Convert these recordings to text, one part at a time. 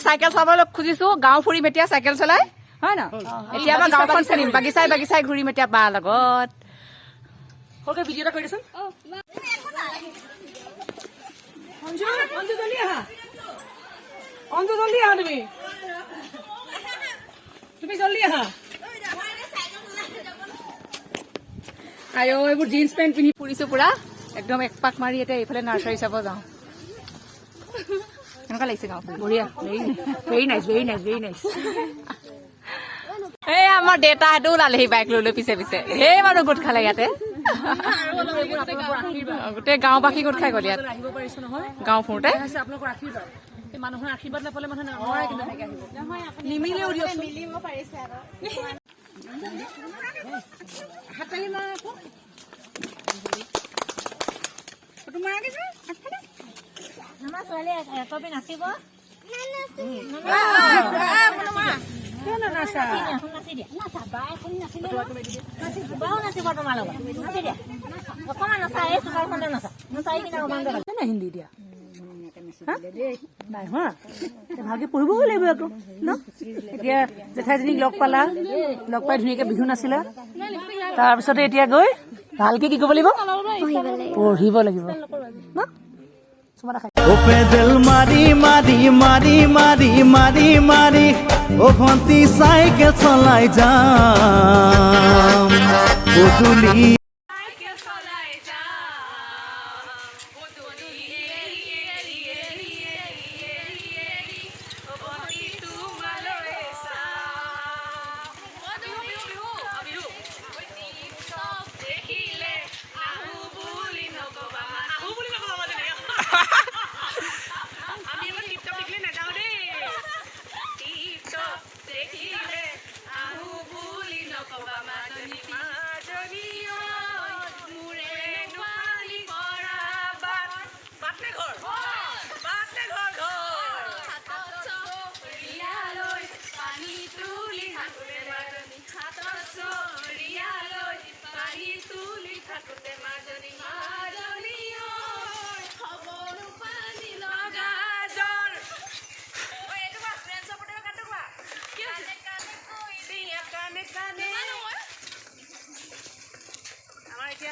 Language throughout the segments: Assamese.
চাইকেল চলাবলৈ খুজিছোঁ গাঁও ফুৰিম এতিয়া চাইকেল চলাই হয় ন এতিয়া আমাৰ গাঁওখন ফুৰিম বাগিচাই ঘূৰিম এতিয়া বা লগত ওকে ভিডিও এটা কৰি দেচোন অঞ্জু জলদি আহা অঞ্জু জলদি আহা তুমি জলদি আহা আয়ো এইবোৰ জিন্স পেণ্ট পিন্ধি ফুৰিছোঁ পুৰা একদম এক পাক মাৰি এতিয়া এইফালে নাৰ্চাৰী চাব যাওঁ কেনেকুৱা লাগিছে গাঁও বঢ়িয়া ভেৰি নাইচ এই আমাৰ দেউতাহঁতেও ওলালেহি বাইক লৈ পিছে সেই মানুহ গোট খালে ইয়াতে গোটেই গাঁওবাসী গোট খাই গ'ল ইয়াত আহিব পাৰিছো নহয় গাঁও ফুৰোতে আপোনালোকৰ আশীৰ্বাদ এই মানুহৰ আশীৰ্বাদ নাপালে মানুহে নোৱাৰে কিন্তু এনেকে আহিব নিমিলেও দিয়কচোন মিলিব পাৰিছে আৰু হাত টানি মাৰা আকৌ ফটো মাৰাগে যে আমাৰ ছোৱালী একপি নাচিব হিন্দী দিয়া নাই হোৱা ভালকে পঢ়িবও লাগিব আকৌ ন এতিয়া জেঠাইজনীক লগ পালা লগ পাই ধুনীয়াকে বিহু নাচিলা তাৰপিছতে এতিয়া গৈ ভালকে কি কৰিব লাগিব পঢ়িব লাগিব ন পেডেল মাৰি মাৰি মাৰি মাৰি মাৰি মাৰি ও ভণ্টি চাইকেল চলাই যাম গধূলি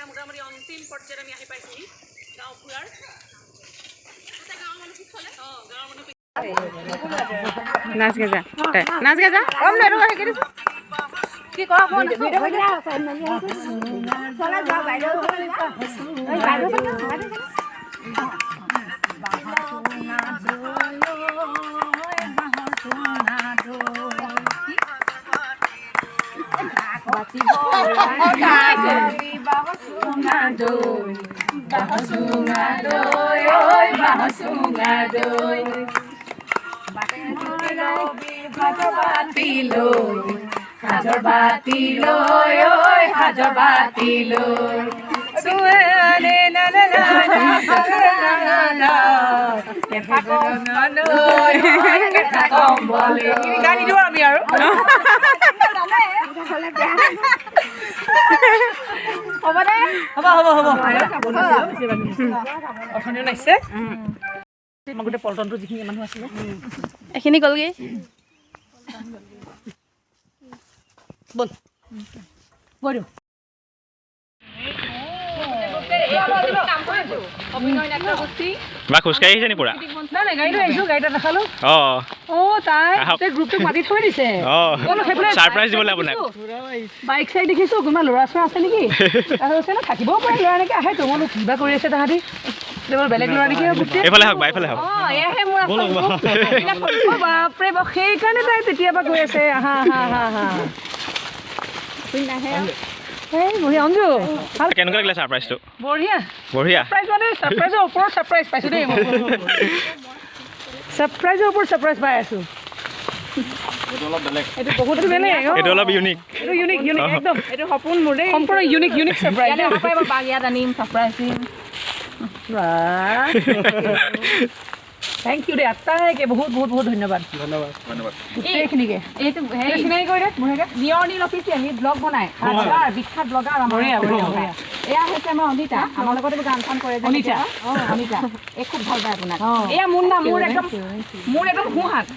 মোটামুটি অন্তিম পৰ্যায়ত আমি আহি পাইছোহি গাঁও ফুৰাৰ নাচ গেজা কম কি কৰা হাজৰ বাতি লৈ ঐ হাজৰ বাতি লৈ সুৱানে না না না না কেথা কম বলে গান দিও আমি আৰু হ'ব দে হ'ব অথনিও নাইছে মই গোটেই পল্টনটো যিখিনি মানুহ আছিলে এইখিনি গ'লগৈ বল বলো বা খোজকাঢ়ি আহিছে নি পুৰা নাই গাড়ীটো আহিছো গাড়ীটা দেখালো তাই গ্ৰুপটো মাতি থৈ দিছে ছাৰপ্ৰাইজ দিবলৈ আপোনাক বাইক চাইক দেখিছো কোনোবা ল'ৰা ছোৱালী আছে নেকি তাৰপিছত থাকিবও পাৰে ল'ৰা এনেকৈ আহে তোমালো কিবা কৰি আছে তাহাঁতি বেলেগ ল'ৰা নেকি এইফালে হওক বাইফালে হওক বাপৰে বাপ সেইকাৰণে তাই তেতিয়াৰ পৰা গৈ আছে বঢ়িয়া অঞ্জু কেনেকুৱা লাগিলে ছাৰপ্ৰাইজটো বঢ়িয়া ছাৰপ্ৰাইজ মানে ছাৰপ্ৰাইজৰ ওপৰত ছাৰপ্ৰাইজ পাইছোঁ দেই ছাৰপ্ৰাইজৰ ওপৰত ছাৰপ্ৰাইজ পাই আছোঁ এইটো বহুত বেলেগ এইটো অলপ ইউনিক এইটো ইউনিক একদম এইটো সপোন মোৰ দেই সম্পূৰ্ণ ইউনিক ছাৰপ্ৰাইজ বাক ইয়াত আনিম ছাৰপ্ৰাইজ দিম থেংক ইউ দে আটাইকে বহুত বহুত বহুত ধন্যবাদ গোটেইখিনিকে এইটো চিনাকি কৰি দে নিয়ৰ অফিচিয়েল সি ব্লগ বনাই বিখ্যাত ব্লগাৰ আমাৰ এয়া হৈছে আমাৰ অনিতা আমাৰ লগতে গান চান কৰে অনিতা এই খুব ভাল পায় আপোনাক এয়া মোৰ নাম মোৰ একদম সোঁহাত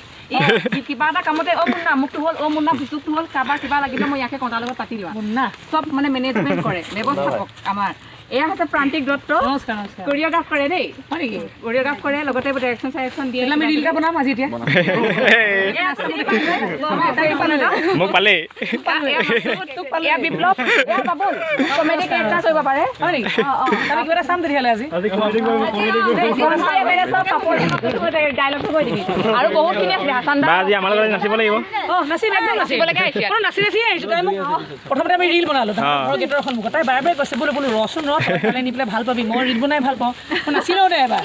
কিবা এটা কামতে মুন্না মুখটো হ'ল মুন্না পিছুকটো হ'ল কাৰোবাৰ কিবা লাগিলে মই ইয়াকে কটাৰ লগত পাতি দিবা মুন্না চব মানে মেনেজমেণ্ট কৰে ব্যৱস্থাপক আমাৰ এয়া হৈছে প্ৰান্তিক দত্ত নমস্কাৰ নমস্কাৰ কোৰিঅ'গ্ৰাফ কৰে দেই হয় নেকি কোৰিঅ'গ্ৰাফ কৰে লগতে ডাইৰেকশ্যন চাইৰেকশ্যন দিয়ে আমি ৰিলটা বনাম আজি এতিয়া মোক পালেই এয়া বিপ্লৱ এয়া বাবুল কমেডি কেৰেক্টাৰ কৰিব পাৰে হয় নেকি আমি কিবা এটা চাম তেতিয়াহ'লে আজি ডাইলগটো কৈ দিবি আৰু বহুতখিনি আছে হাছান বা আজি আমাৰ লগত নাচিব লাগিব নাচিম একদম নাচিবলৈকে আহিছোঁ নাচি নাচি আহিছোঁ তাই মোক প্ৰথমতে আমি ৰিল বনালোঁ ঘৰৰ গেটৰ সন্মুখত তাই বাৰে বাৰে কৈছে বোলে বোলো ৰচোন ৰ নি পেলাই ভাল পাবি মই ৰিল বনাই ভাল পাওঁ মই নাচি লওঁ দে এবাৰ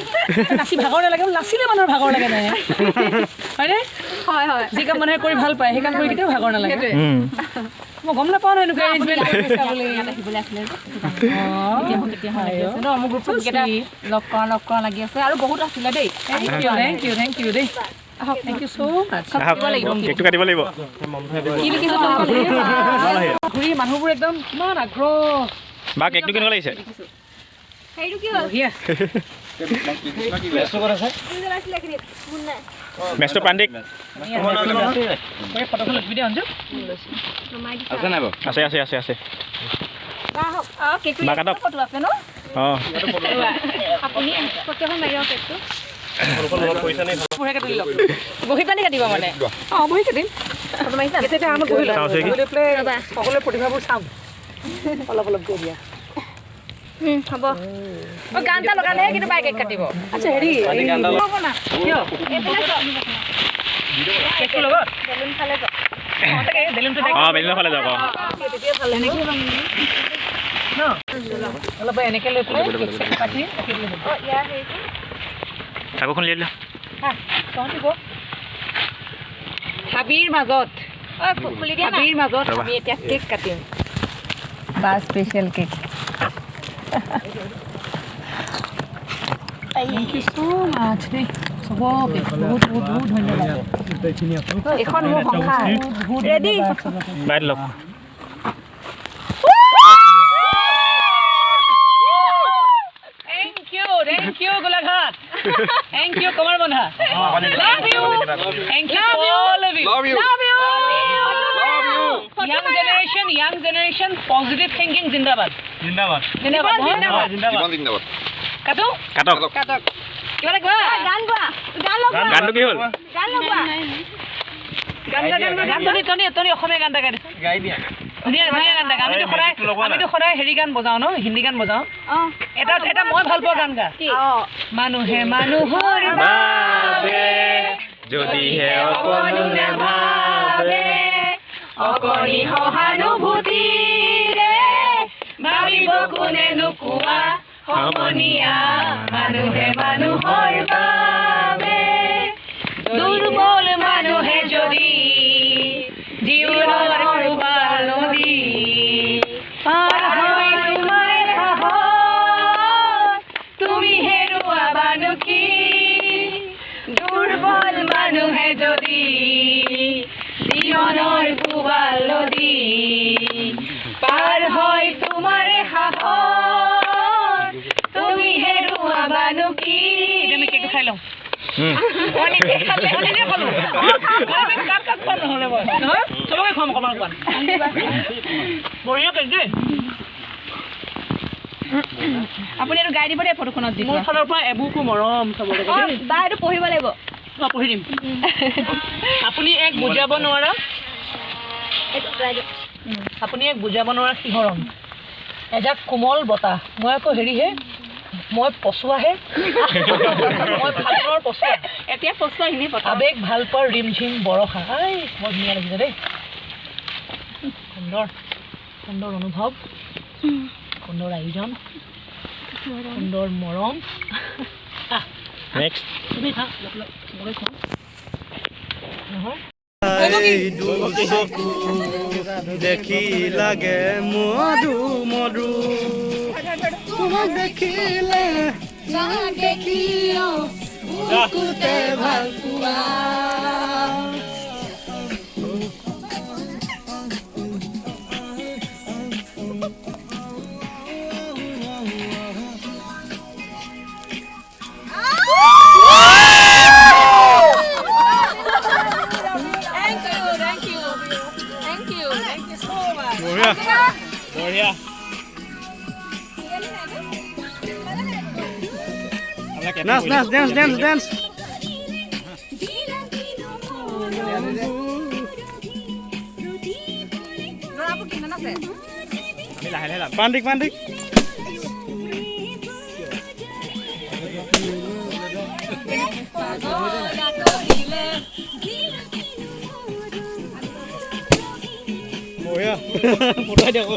নাচি ভাগৰ নালাগে নাচিলে মানুহৰ ভাগৰ লাগে নাই হয়নে হয় হয় যি কাম মানুহে কৰি ভাল পায় সেই কাম কৰি কেতিয়াও ভাগৰ নালাগে মই গম নাপাওঁ ন এনেকুৱা এৰেঞ্জমেণ্ট আহিবলৈ আছিলে মোৰ গ্ৰুপত কেইটা লগ কৰা লাগি আছে আৰু বহুত আছিলে দেই থেংক ইউ দেই থেংক ইউ ছ' মাছ কেকটো কাটিব লাগিব কি লিখিছো ঘূৰি মানুহবোৰ একদম কিমান আগ্ৰহ বা কেকটো কেনেকুৱা লাগিছে সেইটো কি হ'ল মেচটো প্ৰান্তিক ফটোখন লবি দে অঞ্জু আছে আছে আছে আছে কেকটো বা কাটক ফটো আছে ন অঁ আপুনি ফটোখন মাৰি দিয়ক কেকটো বহি পানী কাটিব মানে অঁ বহি কাটিম ফটো মাৰিছা তেতিয়া আমাক বহি চাওঁ আছে কি সকলোৱে প্ৰতিভাবোৰ চাম অলপ অলপ কৰি দিয়া হ'ব গান এটা লগালে কিন্তু বাই কেক কাটিব আচ্ছা হেৰি কিয় কেকটো লগত বেলুন ফালে যাওক বেলুনটো অঁ বেলিনৰ ফালে যাওক অঁ তেতিয়া ভাল লাগে ন অলপ এনেকৈ লৈ পেলাই কেক কাটি ইয়াৰ হেৰিটো চাকুখন উলিয়াই দিলোঁ হাবিৰ মাজত খুলি দিয়া না হাবিৰ মাজত আমি এতিয়া কেক কাটিম বা special cake thank you so' much দেই চবকে বহুত বহুত বহুত ধন্যবাদ এইখন মোৰ সংসাৰ ৰেডি বাইট লওক Thank you, Golaghat. Thank you, Kamar Bandha. Love you. Thank you, all of you. Love you. Love you. Young generation, positive thinking, Zindabad. জিন্দাবাদ Zindabad. জিন্দাবাদ Kato? কাটক কাটক কিবা এটা কোৱা গান গোৱা গান লগোৱা গানটো কি হ'ল গান লগোৱা Tony, অসমীয়া গান এটা গাই দিছো। গাই দিয়া ধুনীয়া গান এটা। আমিতো সদায় হেৰি গান বজাওঁ ন, হিন্দী গান বজাওঁ। অঁ এটা মই ভাল পোৱা গান গা। অঁ মানুহে মানুহৰ বাবে যদিহে অকণো নেভাবে অকণি সহানুভূতিৰে ভাবিব কোনে নোকোৱা সমনীয়া মানুহে মানুহৰ বাবে দুৰ্বল মানুহে যদি জীৱনৰ উবাল নদী পাৰ হৈ তোমাৰ সাহস তুমি হেৰুৱাবানো কি দুৰ্বল মানুহে যদি জীৱনৰ উবাল নদী পাৰ হৈ তোমাৰ সাহস তুমি হেৰুৱাবানো কি আমি কেকটো খাই লওঁ। চবকে খুৱাম অকণমান অকণমান। বঢ়িয়া কেক দেই। আপুনি এইটো গাই দিব দেই ফটোখনত দিব মোৰ ফালৰ পৰা এবুকো মৰম চবকে দেই। বা এইটো পঢ়িব লাগিব মই পঢ়ি দিম। আপুনি এক বুজাব নোৱাৰা এইটো ঘূৰাই দিয়ক শিহৰণ এজাক কোমল বতাহ মই আকৌ হেৰিহে মই পচুৱাহে মই ফালৰ পচুৱা এতিয়া পচোৱা এনেই পতা আবেগ ভাল পোৱাৰ ৰিমঝিম বৰষা বৰ ধুনীয়া লাগিছে দেই সুন্দৰ অনুভৱ সুন্দৰ আয়োজন সুন্দৰ মৰম নেক্সট তুমি খা মই খাওঁ নহয় দেখি লাগে মধু মধু তোমাক দেখিলে বুকুতে ভাল পোৱা নাচ নাচ ডেন্স ডেন্স ডেন্স ল'ৰাবোৰ কিমান আছে আমি লাহে লাহে পাণ্ডিক পাণ্ডিক বঢ়িয়া ফুটাই দিয়ক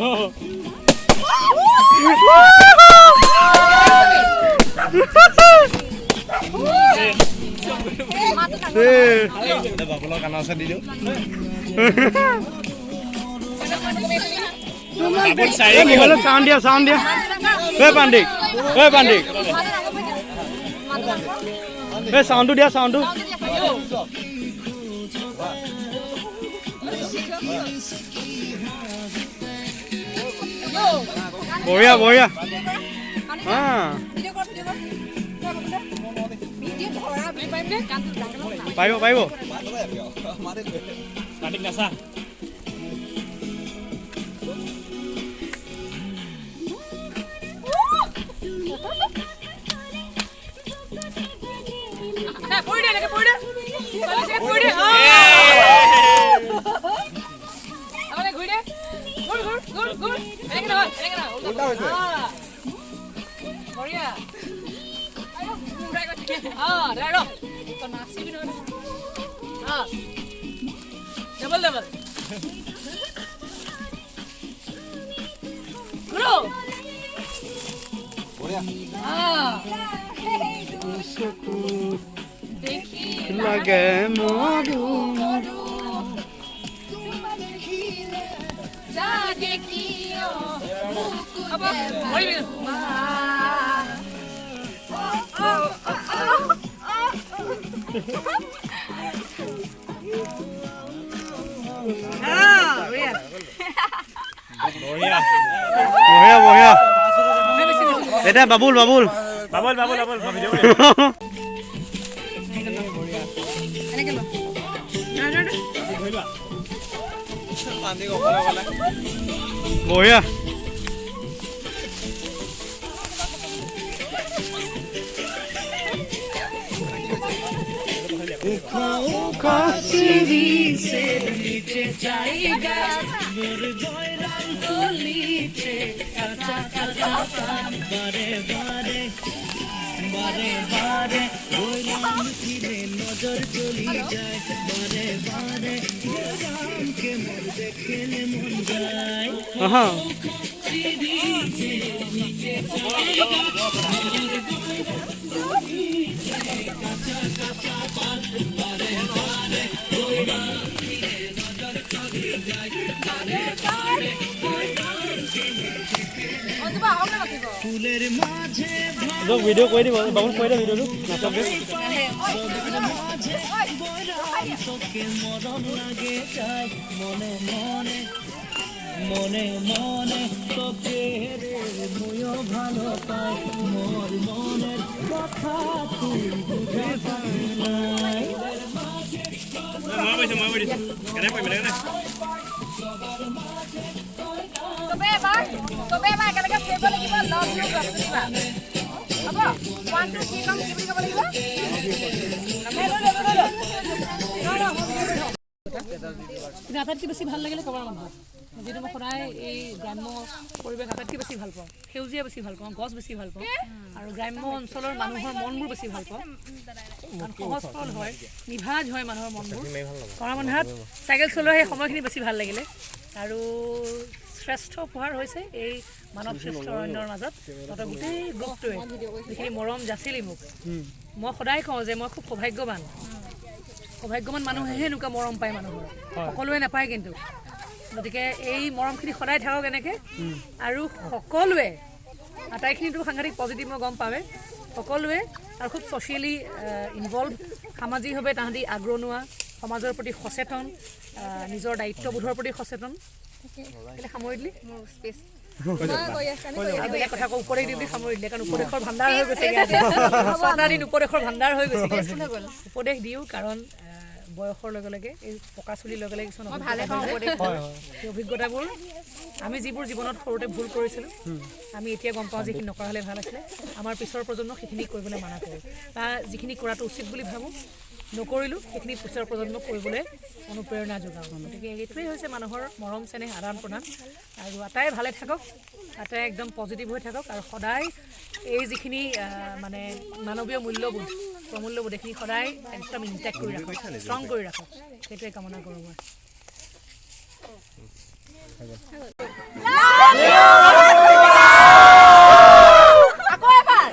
বাবুলৰ গান আছে দি দিওঁ চাউণ্ড দিয়া চাউণ্ড দিয়া পাণ্ডিক পাণ্ডিক চাউণ্ডটো দিয়া চাউণ্ডটো বঢ়িয়া বঢ়িয়া পাৰিব পাৰিব নাচা Double double. Guru. লাগে মধু বঢ়িয়া বঢ়িয়া এটা বাবুল বাবুল বাবুল বাবুল বাবুল ভিডিঅ' বঢ়িয়া ভিডিঅ' কৰি দিব বাবুল কৰি দিব ভিডিঅ'টো নাচকে মনে মনে তোকে ময়ো ভালো পাই মোর মনের কথা তুই বুঝে পাবি নাই কেনে পাইবি না তবে এবাৰ একেলগে ফুৰিব লাগিব লভ ইউ দিবা হ'ব 1 2 3 কাম কি বুলি ক'ব লাগিব আটাইতকৈ বেছি ভাল লাগিলে কবাৰ মানুহ যিটো মই সদায় এই গ্ৰাম্য পৰিৱেশ আটাইতকৈ বেছি ভাল পাওঁ সেউজীয়া বেছি ভাল পাওঁ গছ বেছি ভাল পাওঁ আৰু গ্ৰাম্য অঞ্চলৰ মানুহৰ মনবোৰ বেছি ভাল পাওঁ সহজ সৰল হয় নিভাজ হয় মানুহৰ মনবোৰ কৰা মানুহত চাইকেল চলোৱা সেই সময়খিনি বেছি ভাল লাগিলে আৰু শ্ৰেষ্ঠ উপহাৰ হৈছে এই মানৱ শ্ৰেষ্ঠ অৰণ্যৰ মাজত তহঁতৰ গোটেই গ্ৰুপটোৱে যিখিনি মৰম যাচিলি মোক মই সদায় কওঁ যে মই খুব সৌভাগ্যৱান মানুহেহে এনেকুৱা মৰম পায় মানুহৰ সকলোৱে নাপায় কিন্তু গতিকে এই মৰমখিনি সদায় থাকক এনেকৈ আৰু সকলোৱে আটাইখিনিতো সাংঘাতিক পজিটিভ মই গম পাৱে সকলোৱে আৰু খুব ছ'চিয়েলি ইনভলভ সামাজিকভাৱে তাহাঁতি আগৰণুৱা সমাজৰ প্ৰতি সচেতন নিজৰ দায়িত্ববোধৰ প্ৰতি সচেতন সামৰি দিলি কথা কওঁ উপদেশ দি সামৰি দিলে কাৰণ উপদেশৰ ভাণ্ডাৰ হৈ গৈছে ছটা দিন উপদেশৰ ভাণ্ডাৰ হৈ গৈছে উপদেশ দিওঁ কাৰণ বয়সৰ লগে লগে এই পকা চুলিৰ লগে লগে কিছুমান সেই অভিজ্ঞতাবোৰ আমি যিবোৰ জীৱনত সৰুতে ভুল কৰিছিলোঁ আমি এতিয়া গম পাওঁ যিখিনি নকৰা হ'লে ভাল আছিলে আমাৰ পিছৰ প্ৰজন্মক সেইখিনি কৰিবলৈ মানা কৰোঁ বা যিখিনি কৰাটো উচিত বুলি ভাবোঁ নকৰিলোঁ সেইখিনি পিছৰ প্ৰজন্মক কৰিবলৈ অনুপ্ৰেৰণা যোগাওঁ গতিকে এইটোৱেই হৈছে মানুহৰ মৰম চেনেহ আদান প্ৰদান আৰু আটাই ভালে থাকক আটাই একদম পজিটিভ হৈ থাকক আৰু সদায় এই যিখিনি মানে মানৱীয় মূল্যবোধ প্ৰমূল্যবোধ এইখিনি সদায় একদম ইনটেক্ট কৰি ৰাখক ষ্ট্ৰং কৰি ৰাখক সেইটোৱে কামনা কৰোঁ মই আকৌ এবাৰ